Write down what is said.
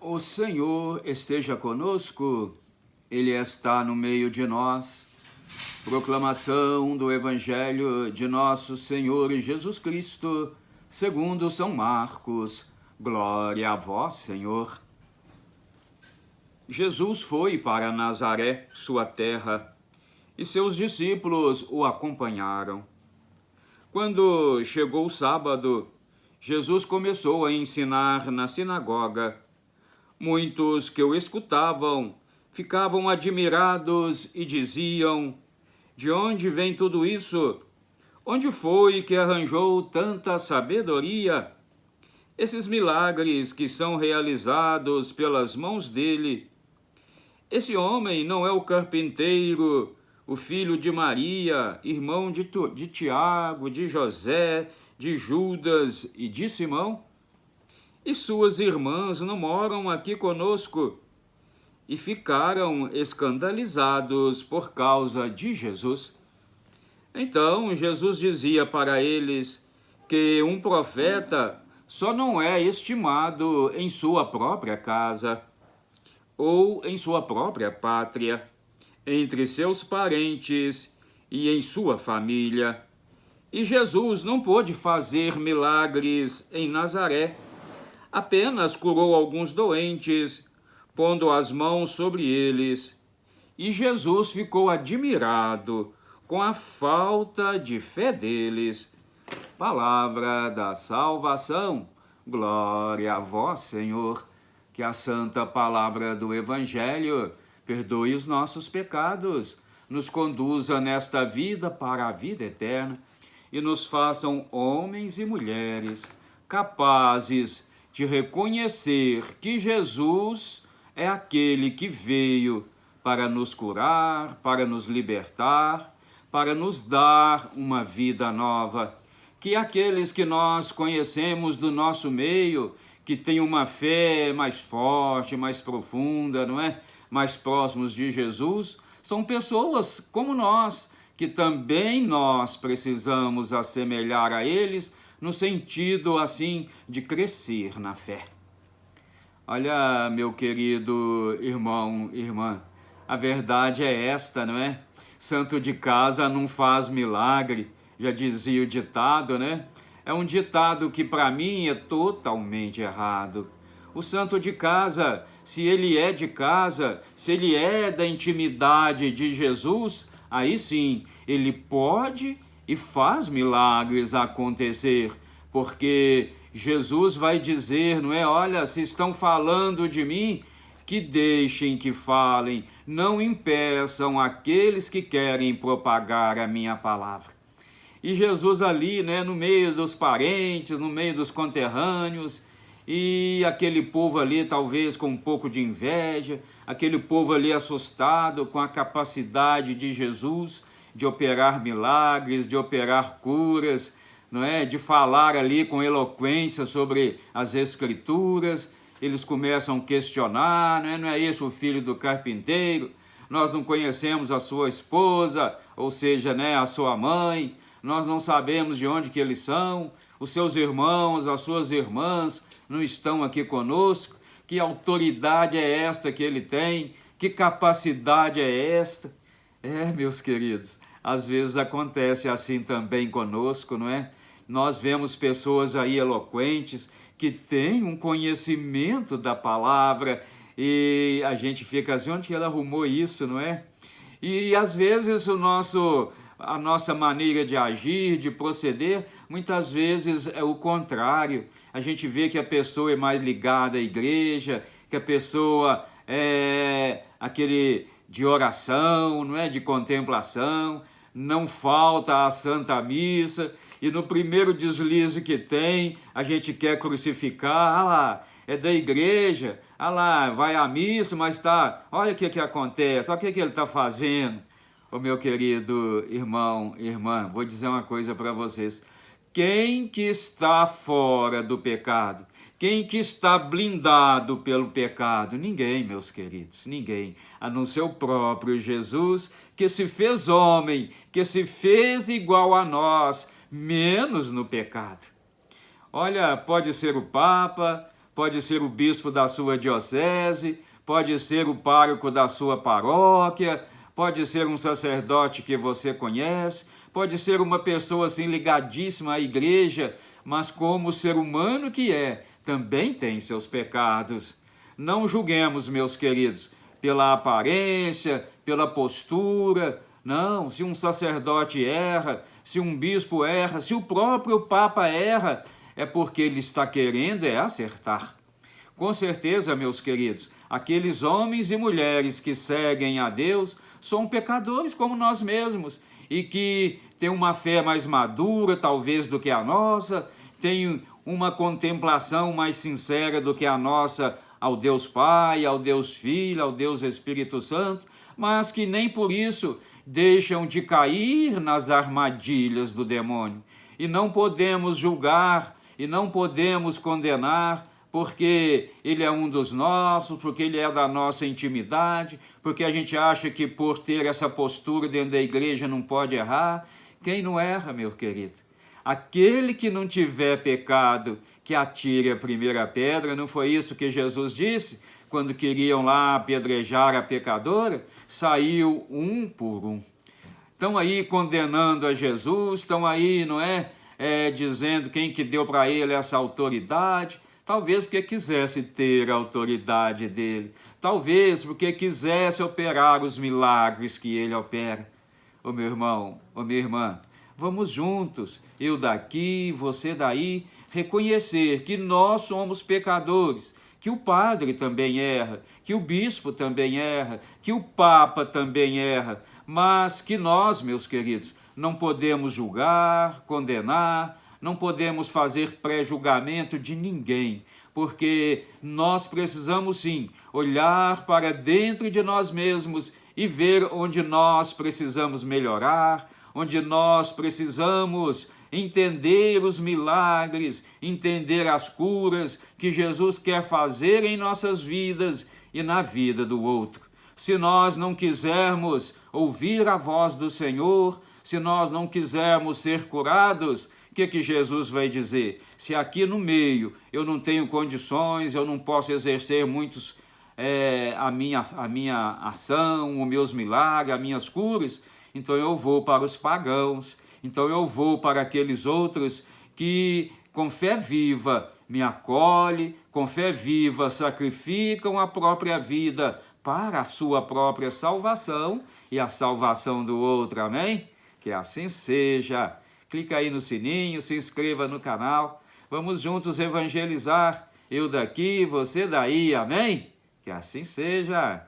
O Senhor esteja conosco, Ele está no meio de nós. Proclamação do Evangelho de nosso Senhor Jesus Cristo, segundo São Marcos. Glória a vós, Senhor. Jesus foi para Nazaré, sua terra, e seus discípulos o acompanharam. Quando chegou o sábado, Jesus começou a ensinar na sinagoga. Muitos que o escutavam ficavam admirados e diziam: de onde vem tudo isso? Onde foi que arranjou tanta sabedoria? Esses milagres que são realizados pelas mãos dele. Esse homem não é o carpinteiro, o filho de Maria, irmão de Tiago, de José, de Judas e de Simão? E suas irmãs não moram aqui conosco? E ficaram escandalizados por causa de Jesus. Então Jesus dizia para eles que um profeta só não é estimado em sua própria casa ou em sua própria pátria, entre seus parentes e em sua família. E Jesus não pôde fazer milagres em Nazaré, apenas curou alguns doentes, pondo as mãos sobre eles. E Jesus ficou admirado com a falta de fé deles. Palavra da salvação. Glória a vós, Senhor. Que a santa palavra do Evangelho perdoe os nossos pecados, nos conduza nesta vida para a vida eterna e nos façam homens e mulheres capazes de reconhecer que Jesus é aquele que veio para nos curar, para nos libertar, para nos dar uma vida nova. Que aqueles que nós conhecemos do nosso meio, que têm uma fé mais forte, mais profunda, não é? Mais próximos de Jesus, são pessoas como nós, que também nós precisamos assemelhar a eles, no sentido, assim, de crescer na fé. Olha, meu querido irmão, irmã, a verdade é esta, não é? Santo de casa não faz milagre, já dizia o ditado, né? É um ditado que para mim é totalmente errado. O santo de casa, se ele é de casa, se ele é da intimidade de Jesus, aí sim, ele pode e faz milagres acontecer, porque Jesus vai dizer, não é? Olha, se estão falando de mim, que deixem que falem, não impeçam aqueles que querem propagar a minha palavra. E Jesus ali, né, no meio dos parentes, no meio dos conterrâneos, e aquele povo ali talvez com um pouco de inveja, aquele povo ali assustado com a capacidade de Jesus de operar milagres, de operar curas, não é? De falar ali com eloquência sobre as Escrituras. Eles começam a questionar, não é isso o filho do carpinteiro? Nós não conhecemos a sua esposa, ou seja, né, a sua mãe. Nós não sabemos de onde que eles são, os seus irmãos, as suas irmãs não estão aqui conosco. Que autoridade é esta que ele tem? Que capacidade é esta? Meus queridos, às vezes acontece assim também conosco, não é? Nós vemos pessoas aí eloquentes que têm um conhecimento da palavra e a gente fica assim, onde que ela arrumou isso, não é? E às vezes a nossa maneira de agir, de proceder, muitas vezes é o contrário. A gente vê que a pessoa é mais ligada à igreja, que a pessoa é aquele de oração, não é? De contemplação, não falta a Santa Missa, e no primeiro deslize que tem, a gente quer crucificar, ah lá, é da igreja, ah lá, vai à missa, mas tá, olha o que acontece, olha o que ele está fazendo. Ô meu querido irmão, irmã, vou dizer uma coisa para vocês. Quem que está fora do pecado? Quem que está blindado pelo pecado? Ninguém, meus queridos, ninguém. A não ser o próprio Jesus, que se fez homem, que se fez igual a nós, menos no pecado. Olha, pode ser o Papa, pode ser o bispo da sua diocese, pode ser o pároco da sua paróquia, pode ser um sacerdote que você conhece, pode ser uma pessoa assim ligadíssima à igreja, mas como ser humano que é, também tem seus pecados. Não julguemos, meus queridos, pela aparência, pela postura. Não, se um sacerdote erra, se um bispo erra, se o próprio Papa erra, é porque ele está querendo acertar. Com certeza, meus queridos, aqueles homens e mulheres que seguem a Deus são pecadores como nós mesmos e que têm uma fé mais madura, talvez, do que a nossa, têm uma contemplação mais sincera do que a nossa ao Deus Pai, ao Deus Filho, ao Deus Espírito Santo, mas que nem por isso deixam de cair nas armadilhas do demônio. E não podemos julgar, e não podemos condenar, porque ele é um dos nossos, porque ele é da nossa intimidade, porque a gente acha que por ter essa postura dentro da igreja não pode errar. Quem não erra, meu querido? Aquele que não tiver pecado, que atire a primeira pedra. Não foi isso que Jesus disse? Quando queriam lá apedrejar a pecadora, saiu um por um. Estão aí condenando a Jesus, estão aí, não é? Dizendo quem que deu para ele essa autoridade. Talvez porque quisesse ter a autoridade dele. Talvez porque quisesse operar os milagres que ele opera. Ô meu irmão, ô minha irmã, vamos juntos, eu daqui, você daí, reconhecer que nós somos pecadores, que o padre também erra, que o bispo também erra, que o papa também erra, mas que nós, meus queridos, não podemos julgar, condenar, não podemos fazer pré-julgamento de ninguém, porque nós precisamos sim olhar para dentro de nós mesmos e ver onde nós precisamos melhorar, onde nós precisamos entender os milagres, entender as curas que Jesus quer fazer em nossas vidas e na vida do outro. Se nós não quisermos ouvir a voz do Senhor, se nós não quisermos ser curados, o que Jesus vai dizer? Se aqui no meio eu não tenho condições, eu não posso exercer a minha ação, os meus milagres, as minhas curas, então eu vou para os pagãos, então eu vou para aqueles outros que com fé viva me acolhem, com fé viva sacrificam a própria vida para a sua própria salvação e a salvação do outro, amém? Que assim seja. Clica aí no sininho, se inscreva no canal, vamos juntos evangelizar, eu daqui, você daí, amém? Que assim seja.